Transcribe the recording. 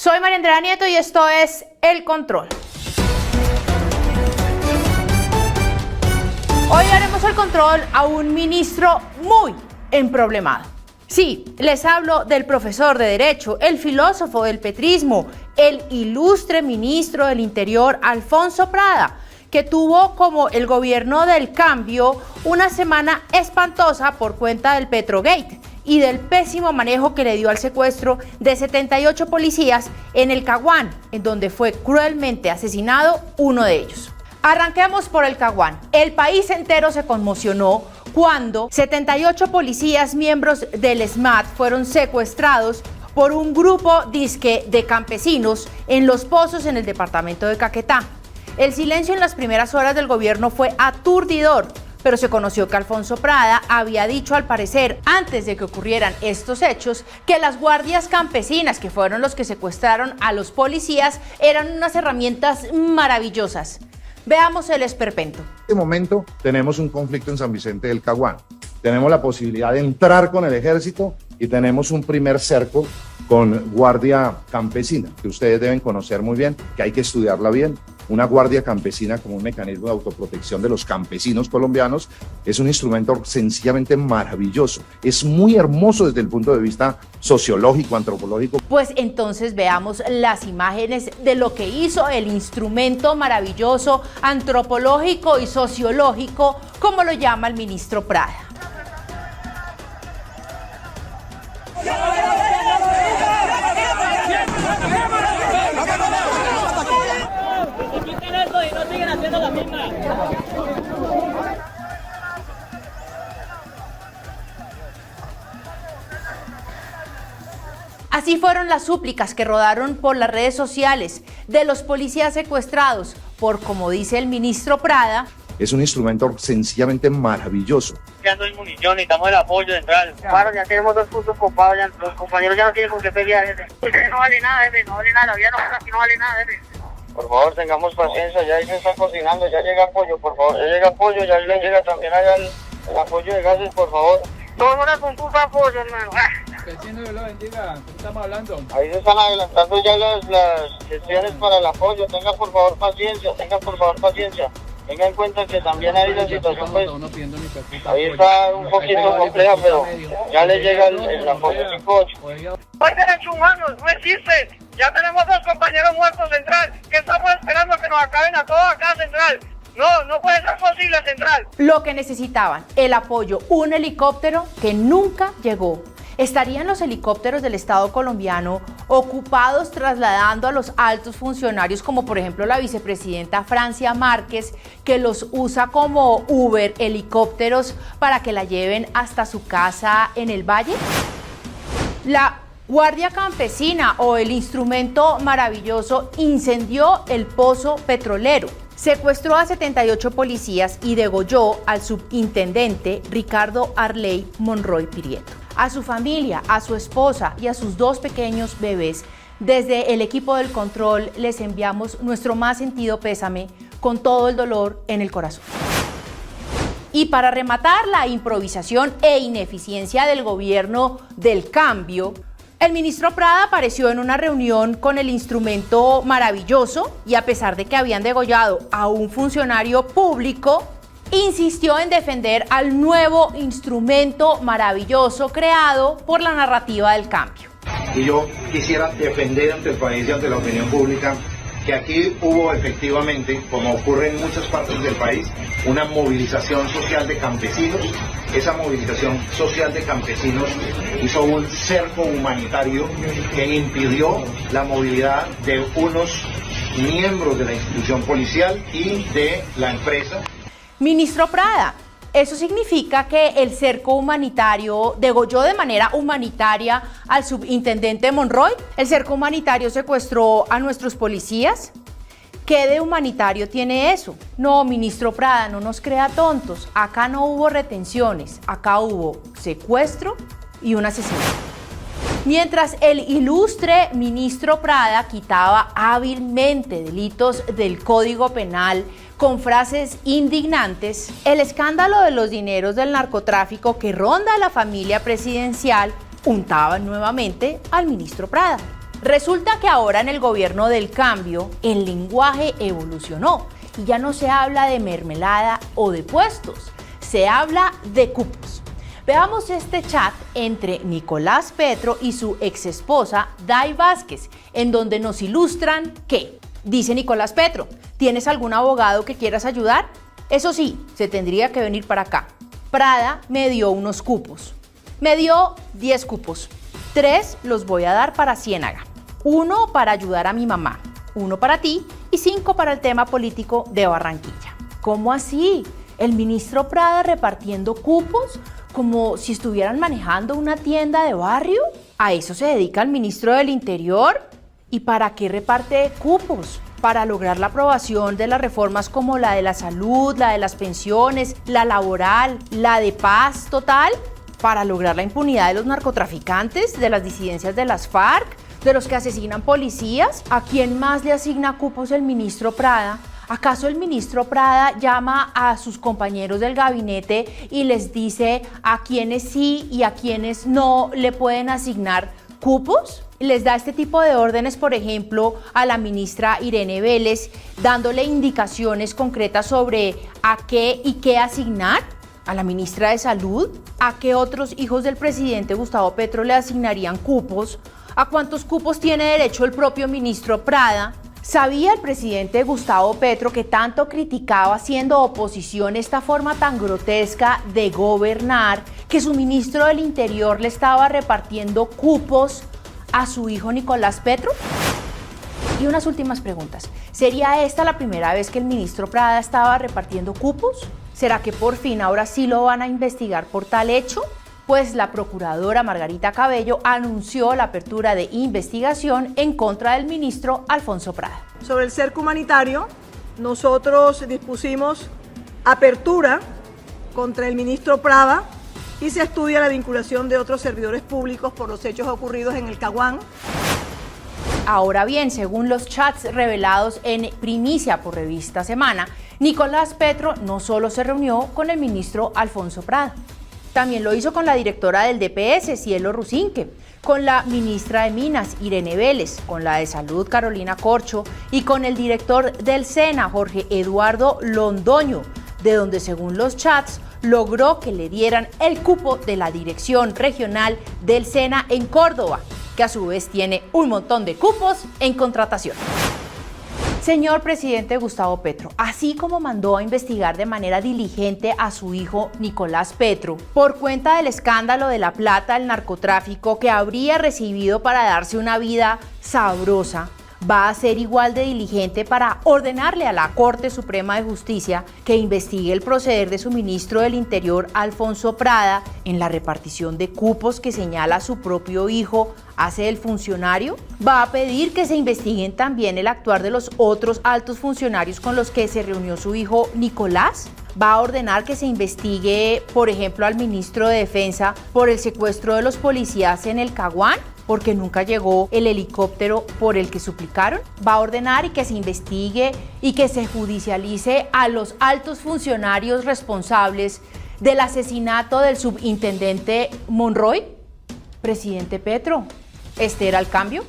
Soy María Andrea Nieto y esto es El Control. Hoy haremos el control a un ministro muy emproblemado. Sí, les hablo del profesor de Derecho, el filósofo del petrismo, el ilustre ministro del Interior, Alfonso Prada, que tuvo como el gobierno del cambio una semana espantosa por cuenta del Petrogate y del pésimo manejo que le dio al secuestro de 78 policías en el Caguán, en donde fue cruelmente asesinado uno de ellos. Arranquemos por el Caguán. El país entero se conmocionó cuando 78 policías miembros del SMAT fueron secuestrados por un grupo disque de campesinos en Los Pozos, en el departamento de Caquetá. El silencio en las primeras horas del gobierno fue aturdidor, pero se conoció que Alfonso Prada había dicho, al parecer, antes de que ocurrieran estos hechos, que las guardias campesinas, que fueron los que secuestraron a los policías, eran unas herramientas maravillosas. Veamos el esperpento. En este momento tenemos un conflicto en San Vicente del Caguán. Tenemos la posibilidad de entrar con el ejército y tenemos un primer cerco con guardia campesina, que ustedes deben conocer muy bien, que hay que estudiarla bien. Una guardia campesina como un mecanismo de autoprotección de los campesinos colombianos es un instrumento sencillamente maravilloso. Es muy hermoso desde el punto de vista sociológico, antropológico. Pues entonces veamos las imágenes de lo que hizo el instrumento maravilloso, antropológico y sociológico, como lo llama el ministro Prada. Así fueron las súplicas que rodaron por las redes sociales de los policías secuestrados por, como dice el ministro Prada, es un instrumento sencillamente maravilloso. Ya no hay munición, necesitamos el apoyo central. Claro, ya tenemos 2 puntos copados, ya los compañeros ya no tienen con qué pelear. No vale nada, no vale nada, la vida no vale nada. Por favor, tengamos paciencia, ya ahí se está cocinando, ya llega apoyo, por favor. Ya llega apoyo, ya le llega también allá el apoyo de gases, por favor. 2 horas con tu apoyo, hermano. Que el Señor lo bendiga, ¿qué estamos hablando? Ahí se están adelantando ya las gestiones para el apoyo, tenga por favor paciencia, Tenga en cuenta que también hay la situación, pues, ahí está un poquito compleja, pero ya le llega el apoyo. No hay derechos humanos, no existen. Ya tenemos 2 compañeros muertos central. ¿Qué estamos esperando? Que nos acaben a todos acá central. No puede ser posible central. Lo que necesitaban, el apoyo, un helicóptero que nunca llegó. ¿Estarían los helicópteros del Estado colombiano ocupados trasladando a los altos funcionarios, como por ejemplo la vicepresidenta Francia Márquez, que los usa como Uber helicópteros para que la lleven hasta su casa en el Valle? La Guardia Campesina o el instrumento maravilloso incendió el pozo petrolero. Secuestró a 78 policías y degolló al subintendente Ricardo Arley Monroy Pirieto. A su familia, a su esposa y a sus 2 pequeños bebés, desde el equipo del control les enviamos nuestro más sentido pésame, con todo el dolor en el corazón. Y para rematar la improvisación e ineficiencia del gobierno del cambio, el ministro Prada apareció en una reunión con el instrumento maravilloso y, a pesar de que habían degollado a un funcionario público, insistió en defender al nuevo instrumento maravilloso creado por la narrativa del cambio. Y yo quisiera defender ante el país y ante la opinión pública que aquí hubo efectivamente, como ocurre en muchas partes del país, una movilización social de campesinos. Esa movilización social de campesinos hizo un cerco humanitario que impidió la movilidad de unos miembros de la institución policial y de la empresa. Ministro Prada, ¿eso significa que el cerco humanitario degolló de manera humanitaria al subintendente Monroy? ¿El cerco humanitario secuestró a nuestros policías? ¿Qué de humanitario tiene eso? No, ministro Prada, no nos crea tontos. Acá no hubo retenciones, acá hubo secuestro y un asesinato. Mientras el ilustre ministro Prada quitaba hábilmente delitos del Código Penal con frases indignantes, el escándalo de los dineros del narcotráfico que ronda a la familia presidencial untaba nuevamente al ministro Prada. Resulta que ahora en el gobierno del cambio el lenguaje evolucionó y ya no se habla de mermelada o de puestos, se habla de cupos. Veamos este chat entre Nicolás Petro y su exesposa Day Vázquez, en donde nos ilustran que, dice Nicolás Petro, ¿tienes algún abogado que quieras ayudar? Eso sí, se tendría que venir para acá. Prada me dio unos cupos. Me dio 10 cupos. 3 los voy a dar para Ciénaga. 1 para ayudar a mi mamá. 1 para ti y 5 para el tema político de Barranquilla. ¿Cómo así? ¿El ministro Prada repartiendo cupos como si estuvieran manejando una tienda de barrio? ¿A eso se dedica el ministro del Interior? ¿Y para qué reparte cupos? ¿Para lograr la aprobación de las reformas como la de la salud, la de las pensiones, la laboral, la de paz total? ¿Para lograr la impunidad de los narcotraficantes, de las disidencias de las FARC, de los que asesinan policías? ¿A quién más le asigna cupos el ministro Prada? ¿Acaso el ministro Prada llama a sus compañeros del gabinete y les dice a quiénes sí y a quiénes no le pueden asignar cupos? Les da este tipo de órdenes, por ejemplo, a la ministra Irene Vélez, dándole indicaciones concretas sobre a qué y qué asignar. A la ministra de Salud, ¿a qué otros hijos del presidente Gustavo Petro le asignarían cupos? ¿A cuántos cupos tiene derecho el propio ministro Prada? ¿Sabía el presidente Gustavo Petro, que tanto criticaba siendo oposición esta forma tan grotesca de gobernar, que su ministro del Interior le estaba repartiendo cupos a su hijo Nicolás Petro? Y unas últimas preguntas. ¿Sería esta la primera vez que el ministro Prada estaba repartiendo cupos? ¿Será que por fin ahora sí lo van a investigar por tal hecho? Pues la procuradora Margarita Cabello anunció la apertura de investigación en contra del ministro Alfonso Prada. Sobre el cerco humanitario, nosotros dispusimos apertura contra el ministro Prada y se estudia la vinculación de otros servidores públicos por los hechos ocurridos en el Caguán. Ahora bien, según los chats revelados en primicia por Revista Semana, Nicolás Petro no solo se reunió con el ministro Alfonso Prada, también lo hizo con la directora del DPS, Cielo Rusinque, con la ministra de Minas, Irene Vélez, con la de Salud, Carolina Corcho, y con el director del SENA, Jorge Eduardo Londoño, de donde, según los chats, logró que le dieran el cupo de la dirección regional del SENA en Córdoba, que a su vez tiene un montón de cupos en contratación. Señor presidente Gustavo Petro, así como mandó a investigar de manera diligente a su hijo Nicolás Petro por cuenta del escándalo de la plata del narcotráfico que habría recibido para darse una vida sabrosa, va a ser igual de diligente para ordenarle a la Corte Suprema de Justicia que investigue el proceder de su ministro del Interior, Alfonso Prada, en la repartición de cupos que señala su propio hijo hace el funcionario. Va a pedir que se investiguen también el actuar de los otros altos funcionarios con los que se reunió su hijo Nicolás. Va a ordenar que se investigue, por ejemplo, al ministro de Defensa por el secuestro de los policías en el Caguán, porque nunca llegó el helicóptero por el que suplicaron. Va a ordenar y que se investigue y que se judicialice a los altos funcionarios responsables del asesinato del subintendente Monroy. Presidente Petro, ¿este era el cambio?